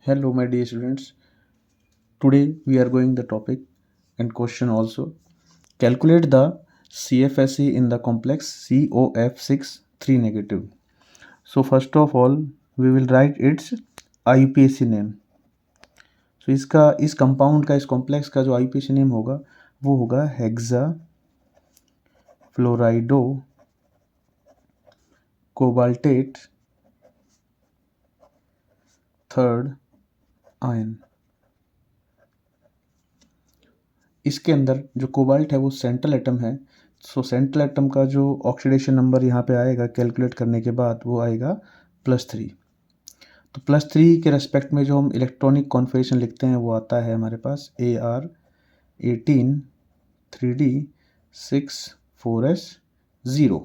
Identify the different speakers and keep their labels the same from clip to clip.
Speaker 1: Hello, my dear students. Today we are going the topic and question also. Calculate the CFSE in the complex COF6 3 negative. So first of all, we will write its IUPAC name. So इसका इस compound का इस complex का जो IUPAC name होगा वो होगा hexa फ्लोराइडो cobaltate third ion. इसके अंदर जो कोबाल्ट है वो सेंट्रल एटम है। सो सेंट्रल एटम का जो ऑक्सीडेशन नंबर यहाँ पे आएगा कैलकुलेट करने के बाद वो आएगा +3। तो +3 के रेस्पेक्ट में जो हम इलेक्ट्रॉनिक कॉन्फिगरेशन लिखते हैं वो आता है हमारे पास AR18 3D 6 4s 0।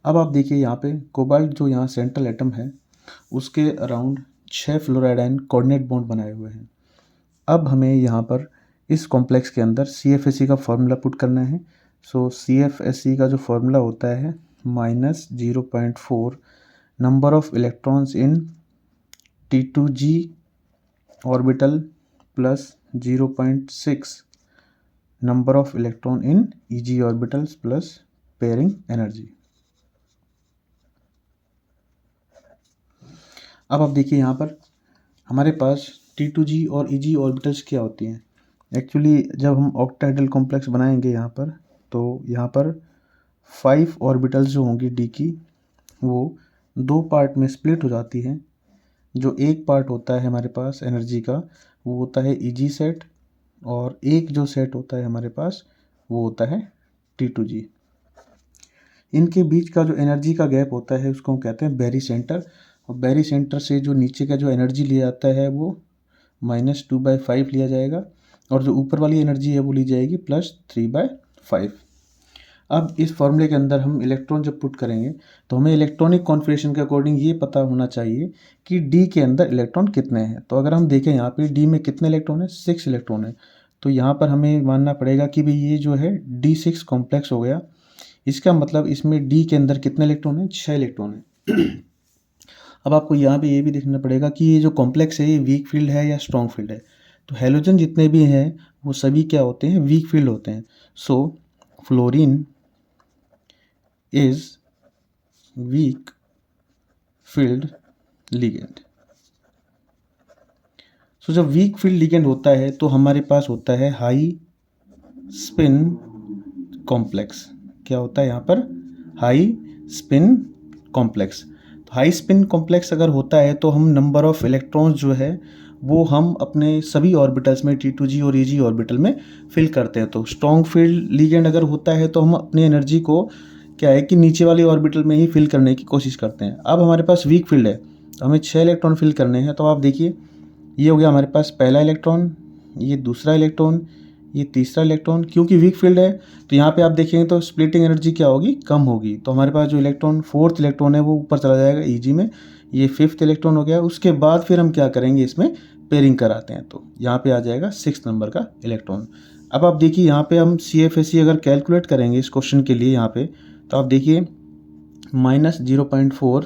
Speaker 1: अब आप देखिए यहाँ पे कोबाल्ट जो यहाँ सेंट्रल एटम है उसके अराउंड 6 फ्लोराइडाइन कोऑर्डिनेट बॉन्ड बनाए हुए हैं। अब हमें यहाँ पर इस कॉम्प्लेक्स के अंदर CFSE का फॉर्मूला पुट करना है। सो CFSE का जो फॉर्मूला होता है -0.4 number of electrons in T2G orbital plus 0.6 number of electron in EG orbitals plus pairing energy. अब आप देखिए यहाँ पर हमारे पास T2G और EG ऑर्बिटल्स क्या होती हैं। एक्चुअली जब हम ऑक्टाहेड्रल कॉम्प्लेक्स बनाएंगे यहाँ पर तो यहाँ पर 5 ऑर्बिटल्स जो होंगी D की वो 2 पार्ट में स्प्लिट हो जाती हैं। जो एक पार्ट होता है हमारे पास एनर्जी का वो होता है EG सेट और एक जो सेट होता है हमारे पास वो होता है T2G। इनके बीच का जो एनर्जी का गैप होता है उसको हम कहते हैं बैरी सेंटर। और बैरी सेंटर से जो नीचे का जो एनर्जी लिया जाता है वो -2/5 लिया जाएगा और जो ऊपर वाली एनर्जी है वो ली जाएगी +3/5। अब इस फॉर्मूले के अंदर हम इलेक्ट्रॉन जब पुट करेंगे तो हमें इलेक्ट्रॉनिक कॉन्फिगरेशन के अकॉर्डिंग ये पता होना चाहिए कि डी के अंदर इलेक्ट्रॉन कितने हैं। तो अगर हम देखें यहाँ पे डी में कितने इलेक्ट्रॉन है 6 इलेक्ट्रॉन है। तो यहाँ पर हमें मानना पड़ेगा कि भाई ये जो है D6 कॉम्प्लेक्स हो गया। इसका मतलब इसमें डी के अंदर कितने इलेक्ट्रॉन है 6 इलेक्ट्रॉन है। अब आपको यहाँ पे ये भी देखना पड़ेगा कि ये जो कॉम्प्लेक्स है ये वीक फील्ड है या स्ट्रॉन्ग फील्ड है। तो हेलोजन जितने भी हैं वो सभी क्या होते हैं वीक फील्ड होते हैं। So fluorine is weak field ligand. So जब वीक फील्ड लिगेंड होता है तो हमारे पास होता है हाई स्पिन कॉम्प्लेक्स। क्या होता है यहाँ पर हाई स्पिन कॉम्प्लेक्स। तो हाई स्पिन कॉम्प्लेक्स अगर होता है तो हम नंबर ऑफ इलेक्ट्रॉन्स जो है वो हम अपने सभी ऑर्बिटल्स में T2G और EG ऑर्बिटल में फिल करते हैं। तो स्ट्रॉन्ग फील्ड लिगेंड अगर होता है तो हम अपनी एनर्जी को क्या है कि नीचे वाली ऑर्बिटल में ही फिल करने की कोशिश करते हैं। अब हमारे पास वीक फील्ड है तो हमें 6 इलेक्ट्रॉन फिल करने हैं। तो आप देखिए ये हो गया हमारे पास पहला इलेक्ट्रॉन, ये दूसरा इलेक्ट्रॉन, ये तीसरा इलेक्ट्रॉन। क्योंकि वीक फील्ड है तो यहाँ पे आप देखेंगे तो स्प्लिटिंग एनर्जी क्या होगी कम होगी। तो हमारे पास जो इलेक्ट्रॉन 4th इलेक्ट्रॉन है वो ऊपर चला जाएगा EG में। ये 5th इलेक्ट्रॉन हो गया। उसके बाद फिर हम क्या करेंगे इसमें पेयरिंग कराते हैं तो यहाँ पे आ जाएगा 6th नंबर का इलेक्ट्रॉन। अब आप देखिए यहाँ पे हम CFSE अगर कैलकुलेट करेंगे इस क्वेश्चन के लिए यहाँ पे तो आप देखिए -0.4।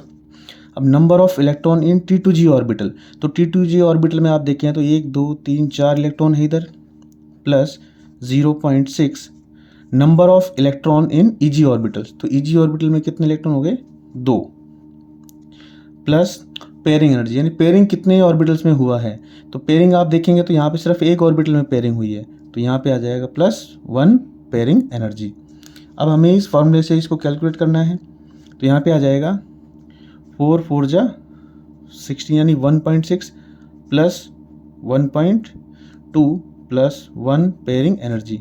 Speaker 1: अब number of electron in T2G orbital. तो T2G ऑर्बिटल में आप देखें तो 1 2 3 4 इलेक्ट्रॉन है इधर plus 0.6 number of electron in EG orbitals. तो EG ऑर्बिटल में कितने इलेक्ट्रॉन हो गए 2 प्लस पेयरिंग एनर्जी यानी पेयरिंग कितने ऑर्बिटल्स में हुआ है। तो पेयरिंग आप देखेंगे तो यहाँ पे सिर्फ एक ऑर्बिटल में पेयरिंग हुई है तो यहाँ पे आ जाएगा +1 पेयरिंग एनर्जी। अब हमें इस फॉर्मूले से इसको कैलकुलेट करना है तो यहाँ पे आ जाएगा 4 4 जा 16 यानी 1.6 प्लस 1.2 प्लस 1 पेयरिंग एनर्जी।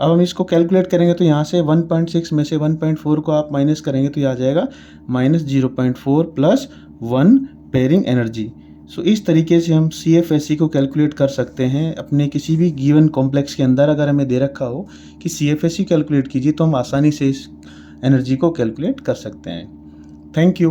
Speaker 1: अब हम इसको कैलकुलेट करेंगे तो यहाँ से 1.6 में से 1.4 को आप माइनस करेंगे तो ये आ जाएगा -0.4 प्लस 1 पेयरिंग एनर्जी। सो इस तरीके से हम CFSE को कैलकुलेट कर सकते हैं अपने किसी भी गिवन कॉम्प्लेक्स के अंदर। अगर हमें दे रखा हो कि CFSE कैलकुलेट कीजिए तो हम आसानी से इस एनर्जी को कैलकुलेट कर सकते हैं। Thank you.